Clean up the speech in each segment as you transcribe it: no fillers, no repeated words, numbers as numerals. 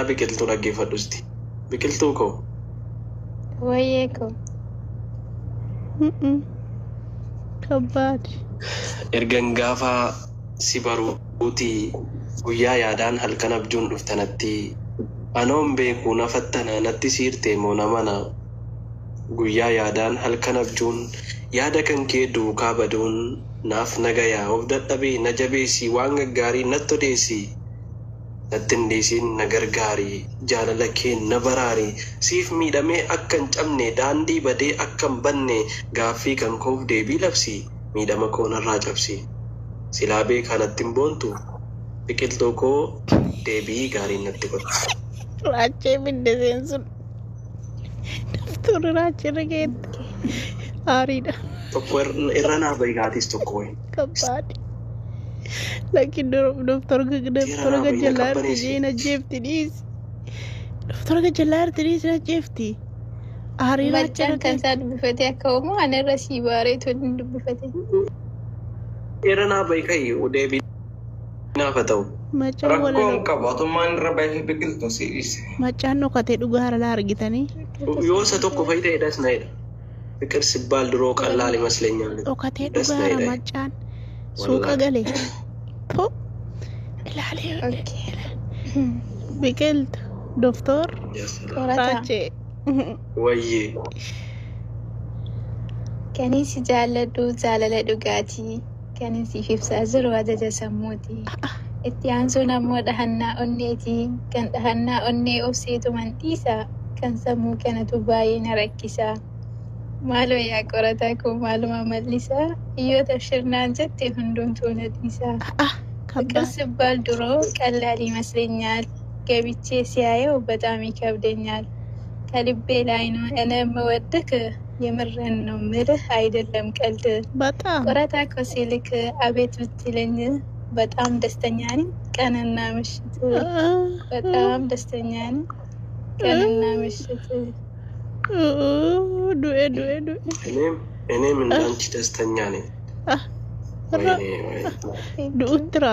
biqiltuu dhaggeeffadhusti. Biqiltuu koo. Wayyee koo. Kabbaad. Ergan gaafa si baruuti guyyaa yaadaan halkan abjuun dhuftanatti anoon beeku nafattana natti siirtee moo namana guyyaa yaadaan halkan abjuun yaada kan kee duukaa baduun naaf nagayaa of dadhabee na jabeessi waan gaggaarii natti odeessi natti hin dhiisiin na gargaarii jaalala kee na baraarii siif miidhamee akka hin cabne daandii badee akka hin banne gaaffii kan koof deebii labsi miidhama koo narraa cabsi silaa beekaa natti hin boontu biqiltuu koo deebii gaarii natti godha. Raachee bidde seensun daftuun raachee rageetti aariidha. Tokko irra naa baigaatis tokko wayi. Kabbaad. Lakin doktor gajallaa artidii na jeefti dhiisi. Doktor gajallaa artidii na jeefti. Aarii raachee Macaan kan isaa dubbifatee akka uumu ani irra sii baareetu hin dubbifate. Irra naa baikai deebii naaf haa ta'u. Macaan Rakkoon qabaatummaan irra baay'ee biqiltuu si'is. Macaan dhokatee dhugaa haala argitanii. Yoo isa tokko fayyadaedhas naidha. Biqil sibbaal duroo qallaal imasleኛል. Dhokatee dhugaa haala macaan suuqa galee. Po ilaalee biqiltu doktor raachee. Wayyee. Kan si jaalladhu jaalala dhugaatii. Kan siif ibsaa jiru ajaja sammuuti. Itti aansuun ammoo dhahannaa onneeti. Kan dhahannaa onnee obseetu mantiisa. Kan sammuu kanatu baay'ee na rakkisa. Maaloo yaa qorataa koo maaluma mallisaa. Iyyoota shirnaan jette hundumtuu na dhiisa. Biqil sibbaal duroo qallaal imasleኛል. ገብቼ ሲያየው በጣም ይከብደኛል። ከልቤ ላይ ነው እኔ የምወድክ የምሬን ነው ምልህ አይደለም ቀልድ። በጣም ቆራታ እኮ ሲልክ አቤት ብትለኝ በጣም ደስተኛ ነኝ ቀንና ምሽት በጣም ደስተኛ ነኝ ቀንና ምሽት። እኔም እንዳንቺ ደስተኛ ነኝ። ዱትራ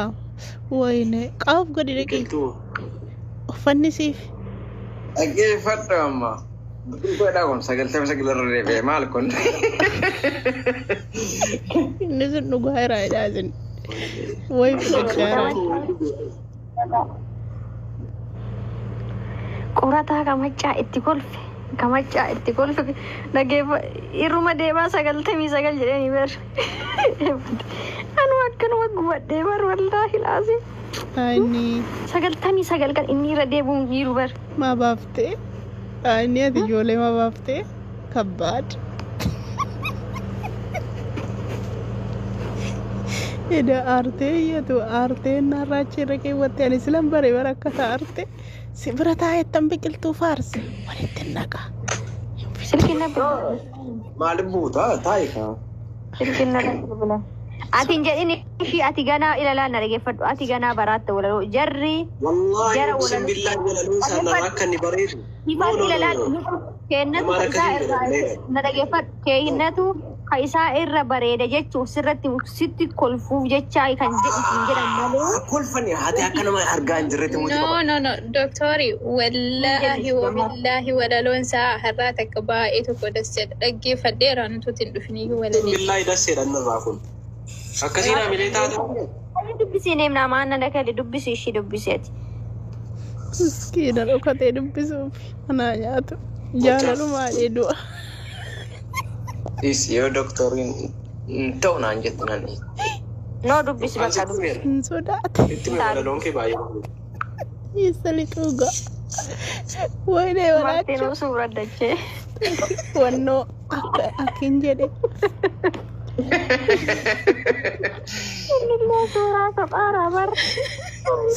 ወይኔ ቃፍ ገዲ ደቂቱ uffanni Dhaggeeffadhu Dhugaadhaa kun sagaltama sagalarra deebi'ee maal kun? inni sun dhugaa irraa jedhaasin wayi fudhachaa qorataa kamachaa itti kolfe dhageeffa irruma deebaa 99 jedhanii ber anu akkanuma gubadhee bar wallaahi laasi ani 99 kan inni irra deebuun jiru bar maa baaftee ani ati ijoollee maa baaftee kabbaad ida aartee iyyatu aartee narraachii irra keewwatte ani silan bare bara akkata aarte si bira taa'ettan biqiltuu faarsi walitti naqa silkinna Maal buuta taayikaa? silkinna bula atiin jedhini shi ati ganaa ilalaan na dhageeffadhu ati ganaa baraatta walaloo jarri Wallahi usin billahi walaloo sana akka inni bareedu. hifaat ilalaan keennatu isaa irraa na dhageeffadhu keennatu isaa irra bareeda jechuun sirratti sitti kolfuuf jechaa kan jedhan malee. Kolfanii haati akka nama argaa hin jirretti muti No. Doktori wallahi wa billahi walaloon isaa har'aa takka baay'ee tokko dassedha. Dhaggeeffadheera nuti hin dhufnii walalii. Billahi dassedha narraa kun. Akkasiin hamilee taatu. Dubbisii neemnaa maanna dhakali dubbisii ishii dubbiseeti. miskiina dhokatee dubbisuuf anaa nyaatu jaalalumaa du'a. is yoo doktoriin ta'u naan jettu nan No dubbisi bakka dubbisi. hin sodaate Itti walaloon kee baay'ee. isa lixuuga waynee Martiin waraachuu suura dachee. wannoo akkin jedhe Inni suuraa kophaadhaa bar.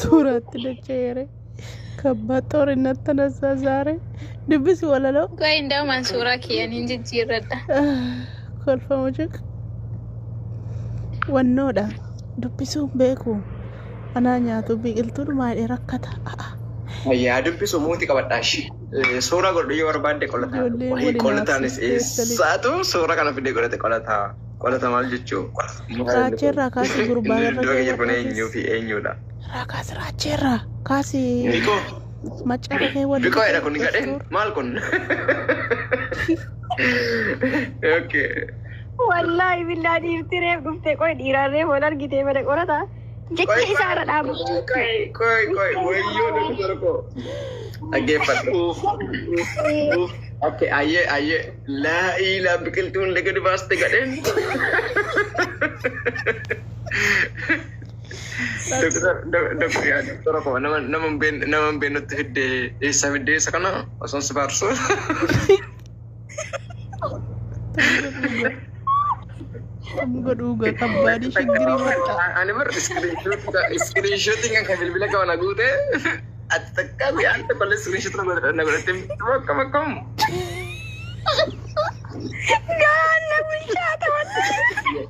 suuraatti dacheere kabbaat xoorinatti tanassaa saare dubbisi walaloo Goy ndauman suuraa kiyyaniin jijjiirradha. kolfamu jiq wannoodha dubbisuun beeku anaa nyaatu biqiltuun maadhee rakkata yaa dubbisu muuti qabadhaashi. Suura godhu yoo barbaadde qolataa. Qolataanis eessaatu suura kana fidee godhate qolataa. Qolata maal jechuu? raacheerraa kaasii gurbaa Iddoo keenya kun eenyuu fi eenyuudha? kaasii raacheerraa kaasii Niko Maccaara kee waliin. Biko era kun gadeen maal kun? Okay. Wallahi billahi dhiirtireef dhuftee qoy dhiirarree wal argitee bada qorata. Jecha isaarra dhaabu. Koi wayyoo doktora ko. Dhaggeeffadhu. Okay, ayyee laa ilaa biqiltuun laga dibaaste gadheen. Doktora ko naman beenutti hiddee eessa fiddee isa kana osoo si baarsu. Dhuga kabbaadii shiggirii madda. Ani bar iskiriinshootiin kan bilbila qabana guute ati takka anta kolle iskiriinshootii na godhatte bakkam. Gaanna bulchaata wallahi.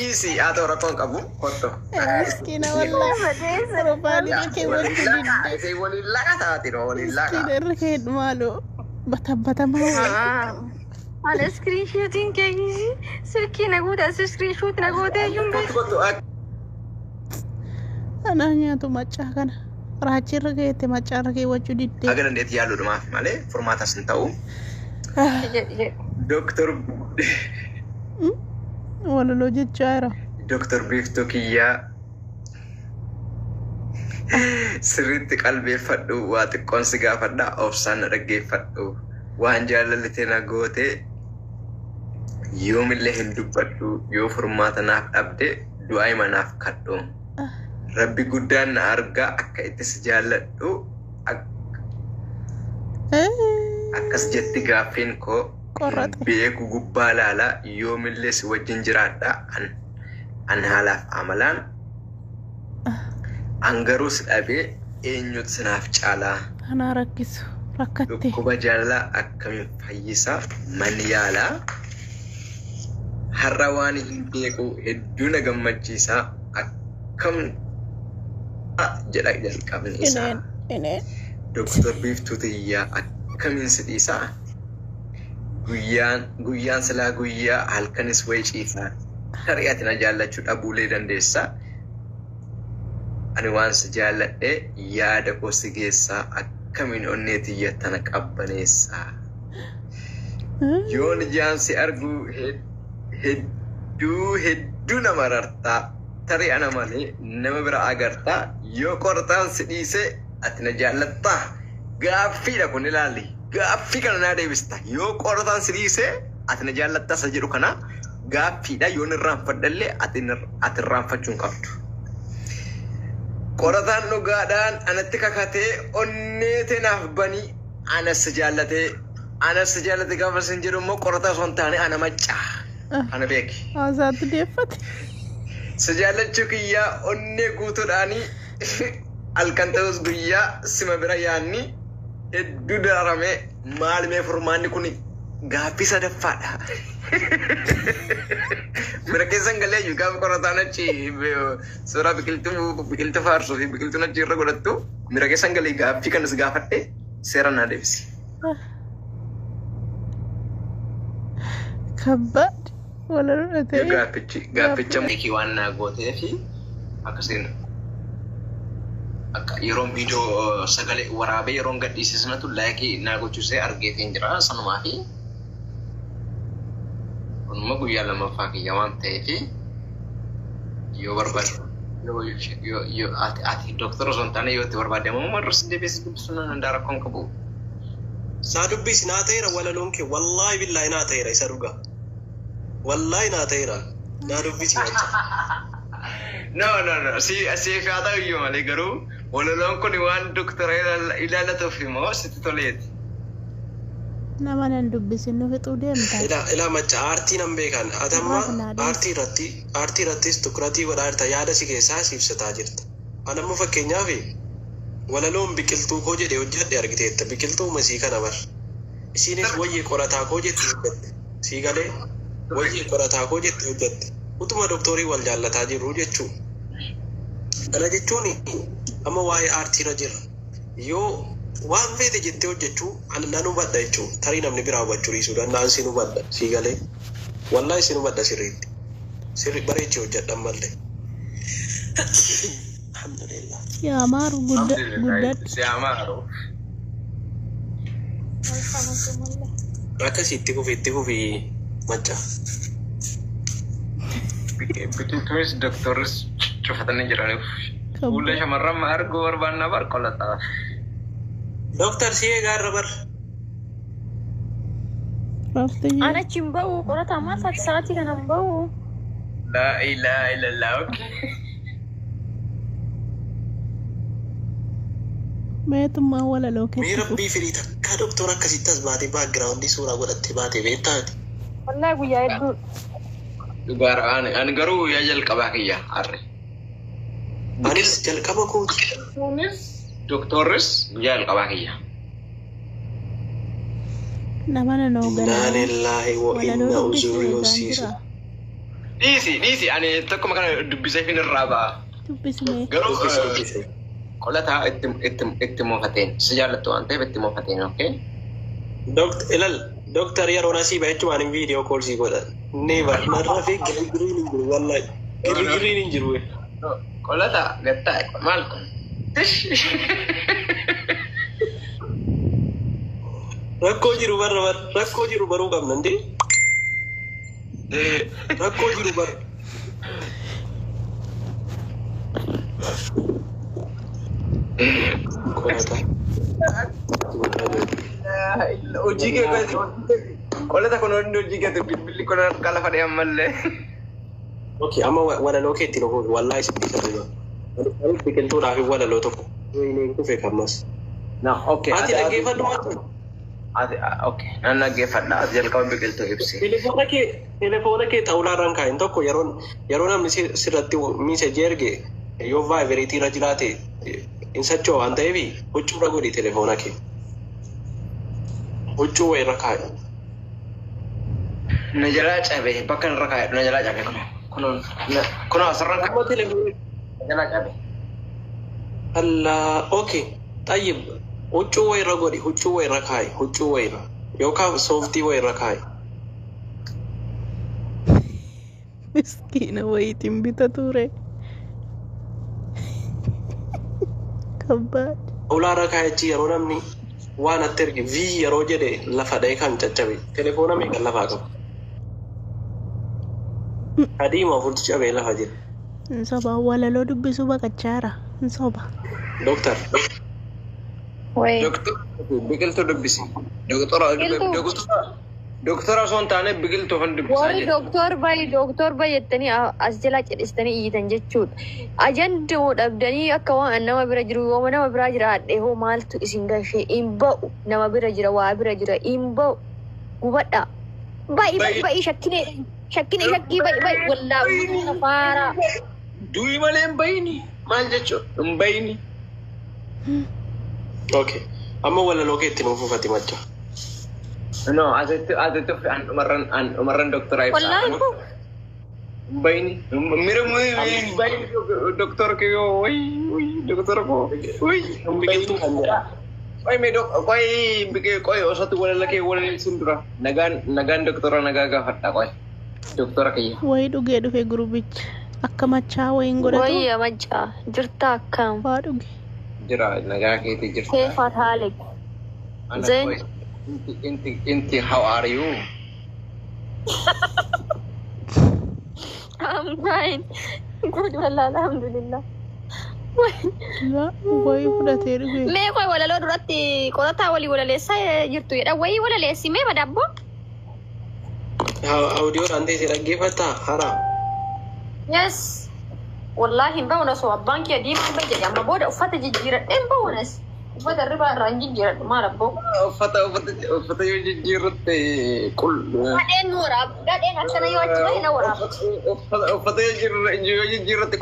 Easy atau rakon kabu foto. Miskiina wallahi. Profaayilii kee waliin didde. Isee waliin laga taati no waliin laga. Miskiina irra kee maaloo batabatamaa. Ana screenshootiin keeyisi silkii naguuta screenshot nagootee jumbe. Ana nyaatu maccaa kana. Raachirra geette maccaarra kee wajju didde. Agar ndeet yaalu dhumaaf malee furmaatas hin ta'u. Doktor Walaloo jechaa jira. Doktor Biiftuu Kiyyaa sirriitti qalbeeffadhu waa xiqqoon si gaafadha obsaan na dhaggeeffadhu waan jaalalli na goote yoomillee hin dubbadhu yoo furmaata naaf dhabde du'aa manaaf kadhu rabbi guddaan na argaa akka itti si jaalladhu akkas jetti gaaffiin koo beeku gubbaa laalaa yoomillee si wajjin jiraadha an haalaaf amalaan angaruu si dhabee eenyutu sinaaf caalaa Anaa rakkisu rakkatte. dhukkuba jaalalaa akkamiin fayyisaa man yaalaa har'a waan hin beeku hedduu na gammachiisaa akkam jedha jalqabni isaa Doktor Biiftuu Kiyyaa akkamiin si dhiisaa guyyaan silaa guyyaa halkanis wayi ciisaa tari'aati na jaallachuu dhabuulee dandeessaa ani waan si jaalladhe yaada koo si geessaa akkamiin onnee tiyyattana qabbaneessaa yoon ijaan si argu hedduu nama rartaa tari'a malee nama bira agartaa yoo qortaan si dhiise ati na jaallattaa gaaffiidha kun ilaalli gaaffii kana naa deebista yoo qortaan si dhiise ati na jaallattaa isa jedhu kana gaaffiidha yoon irraanfadhallee ati irraanfachuun qabdu qorataan dhugaadhaan anatti kakatee onneete naaf banii anas jaallatee gaafa sin jedhu immoo qorataa osoo hin taane ana maccaa ana beeki Haasaatti deeffate. si jaallachuu kiyyaa onnee guutuudhaanii halkan ta'us guyyaa sima bira yaanni hedduu dararame maalimee furmaanni kun gaaffii sadaffaadha. Bira keessan galee iyyuu gaafa qorataan achi suuraa biqiltuu faarsuu fi biqiltuun achi irra godhattu bira keessan galee gaaffii kanas gaafadhe seera naa deebisi. Kabbaad walaloo ta'e. Gaafficha meekii waan naa gootee fi akkasiin akka yeroon viidiyoo sagalee waraabee yeroon gadhiisisnatu laayikii naa gochuusee argeetiin jira sanumaa fi kunimmoo guyyaa lammaffaa kiyya waan ta'eef yoo barbaade yoo ati doktora osoo hin taane yoo itti barbaade ammoo marras deebiis dubbisuun handaa rakkoon qabu. Saa dubbis naa ta'eera walaloon kee wallaahi billaahi naa ta'eera isa dhugaa. Wallaahi naa ta'eera naa dubbisi jecha. No. Si haa ta'u iyyuu malee garuu walaloon kun waan doktora ilaallatuuf immoo sitti toleeti. Nama nan dubbisin nu fixuu deemta. Ilaa macha aartii nan beekan. Atamma aartii irrattis tukuratii godhaa yaada si keessaa siibsataa jirta. Anammoo fakkeenyaaf walaloon biqiltuu koo jedhee hojjedhe argiteetta. Biqiltuu masii kana bar. Isiinis wayyee qorataa koo jette hojjette. Sii galee wayyee qorataa koo jette hojjette. Utuma doktorii wal jaallataa jiru jechuudha. Kana jechuun amma waa'ee aartiirra jira. Yoo waan feete jettee hojjechuu nan hubadha jechuudha. Tarii namni biraa hubachuu dhiisuu danda'an sin hubadha. Sii galee wallaahi sin hubadha sirriitti. Sirri bareechee hojjedhan mallee. alhamdulillah. Yaa maaru guddadhu. Si amaaru. Akkasitti kufi macha. Biqiltuunis dooktorris cufatanii jiraniif. Fuula shamarran arguu barbaannaa barqolataa. Doktor si eegaarra bar. Ana cimba'u qorata ammaa sa'aatii kana ba'u. La ilaha illallah. Okay. Meetummaa walaloo Mee keessa. rabbii firii takka doktora akkasitti as baatee baagiraawundii suuraa godhattee baatee beektaati. Wallahi guyyaa hedduu. Dhugaara ani garuu yaa jalqabaa kiyya harre. Anis jalqaba kooti. Doktorris guyyaa jalqabaa kiyya. Nama nanoo Inna galaa. lillahi wa inna ilaihi raji'un. Dhiisi ani tokkuma kana dubbisee fin irraa ba'a. Dubbisnee. Garuu Dubbise. qolataa itti moofateen si jaallattu waan ta'eef itti moofateen okay. Doktor yeroo nasii baay'achumaan hin viidiyoo koolsii godhan. Never narraa fi girgiriin hin jiru wallahi. Girgiriin hin jiru. Qolataa gattaa maal kun? Rakkoo jiru baruu qabna ndee. Rakkoo jiru bar. Hojii kee qolata kun hundi hojii kee bilbilli kun kala fadhee ammallee. Okay, amma walaloo keetti nu fuudhu wallahi sitti saduma. Biqiltuudhaaf walaloo tokko. Inni kufee kammas. Na okay. Ati dhaggeeffadhu maatu. Okay. Nan dhaggeeffadha. Ati jalqaba biqiltuu ibsi. Telefoona kee xawulaarraan kaa'in tokko yeroo namni sirratti miisejii erge yoo vaayibreetii irra jiraate hin socho'u waan ta'eef huccuurra godhi telefoona kee. Huccuu wayirra kaa'i. Na jalaa cabe bakka irra kaa'e na jalaa cabe kun asirraan Amma telefoona. na jalaa cabe. Allah, okay. Tayyib. Huccuu wayirra godhi, huccuu wayirra kaa'i, huccuu wayirra. Yookaan sooftii wayirra kaa'i. Miskiina wayitiin bita ture. Kabbaad. Xawulaarra kaa'ichi yeroo namni waan atti erge yeroo jedhe lafa dha'ee kan caccabe. Telefoona meeqa lafaa qaba? Adiima furti cabee lafa jira. Hin soba walaloo dubbisuu baqachaara. Hin soba. Doktor. Wayii. Biqiltuu dubbisi. Doktora osoo hin taane biqiltuu kan dubbisaa Warri jira. dooktor bayi jettanii as jalaa cidhistanii iyyitan jechuudha. Ajandoo dhabdanii akka waan nama bira jiru yooma nama biraa jira hadhee hoo maaltu isin gashee hin ba'u nama bira jira waa bira jira hin ba'u gubadha. Bayi shakkii bayi wallaa uumama faaraa. Du'i malee hin bayini. Maal jechuudha? Hin bayini. Okay. Amma walaloo keetti nuuf ufati macha. No, asitti umarran doktora ibsaa. Wallaahi ko. Bayini. Mira bayini doktora ke yo. Doktora ko. Biqiltuu kan jedha. Qoy osoo walala ke walala sundura. Nagaan doktora nagaa gaafadha qoy. Doktora kiyya. Wayii dhugee dhufe gurubicha. Akka machaa wayiin godhatu. Wayii amachaa jirta akkam. Waa dhuge. Jira nagaa keetii jirta. Keefat haalik. Zen. Inti how are you? I'm fine. Good wallah alhamdulillah. Wayii fudhatee dhufe. Mee qoy walaloo duratti qorataa walii walaleessaa jirtu jedha. Wayii walaleessi mee badabbo? Audiyoodhaan teessee dhaggeeffattaa haraa. Yes. Wallahi hin ba'uunas abbaan kee diimaa hin jedhe amma booda uffata jijjiiradhee hin ba'uunas. Uffata irraa irraa hin jijjiiradhu maal abboo? Uffata yoo jijjiirratte Gadheen nu waraab. Gadheen akkana yoo achi bahe na waraab. uffata yoo jijjiirratte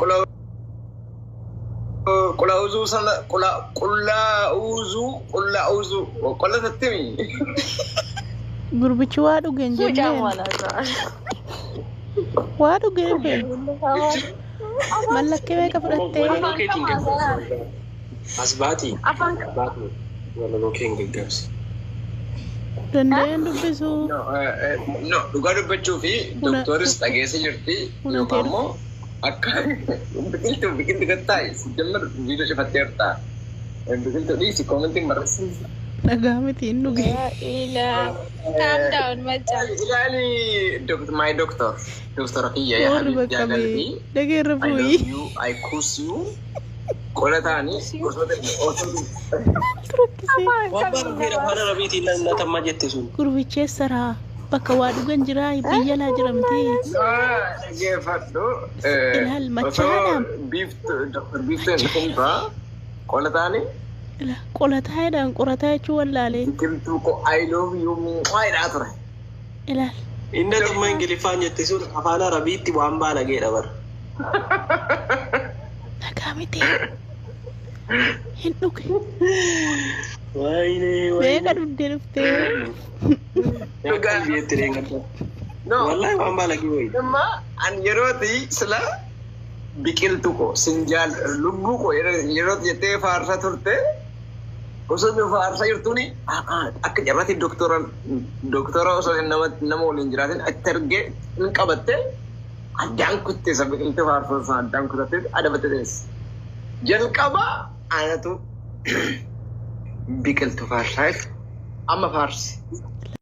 qulaa'uzuu sana qulaa'uzuu qolatatti mi? Gurbichi waa dhugeen Suucaan jenneen. walaasaa. Waa dhugee dhufe. Mallattee meeqa fudhattee? Walaloo keetiin gaggeessi. As baatii. Afaan Baatii. Walaloo keen gaggeessi. Danda'een dubbisuu. No, dhugaa dubbachuu fi dooktoris dhageessa jirti. Yookaan immoo Akka biqiltuu gattaa sijammar viidiyoo cufattee jirtaa. Biqiltuu dhiisi koomentiin barreessi. Dhagaa miti hin dhuge. Calm down, Macha. Ilaali my doctor. Doctor Kiyya yaa Warri Habib bakka bee jaalalli. dhageerra I love bu'ii. you, I kiss you. Qolataani gosoota Turukkisee. Waan baay'ee afaan arabiitiin lallatammaa jette sun. Gurbicheessaraa bakka waa dhugan jiraa biyya laa jiramtee. dhageeffadhu. Ilaal, machaadhaan. Doctor Biiftuu hin dhufnirraa qolataani Qolataa jedhaan qorataa jechuun wallaalee. biqiltuu ko I love you mu'aayidhaa ture. Ilaal. Inni dhimma Ingiliffaan jette sun afaan arabiitti waan baalageedha bara. Dhagaa miti. Hin dhuge. Waayinee Meeqa dhuftee dhuftee. Dhugaan biyyeetti reengata. No. Wallahi waan baalagee wayi. Amma an yerooti sila biqiltuu ko sinjaal lubbuu ko yerooti jettee faarsaa turte gosoonni faarsaa jirtuuni akka jarrati doktora osoo nama waliin jiraatin itti argee hin qabatte addaan kutte isa biqiltuu faarsaa isaa addaan kutatte adabatte teesse. Jalqaba anatu biqiltuu faarsaa amma faarsi.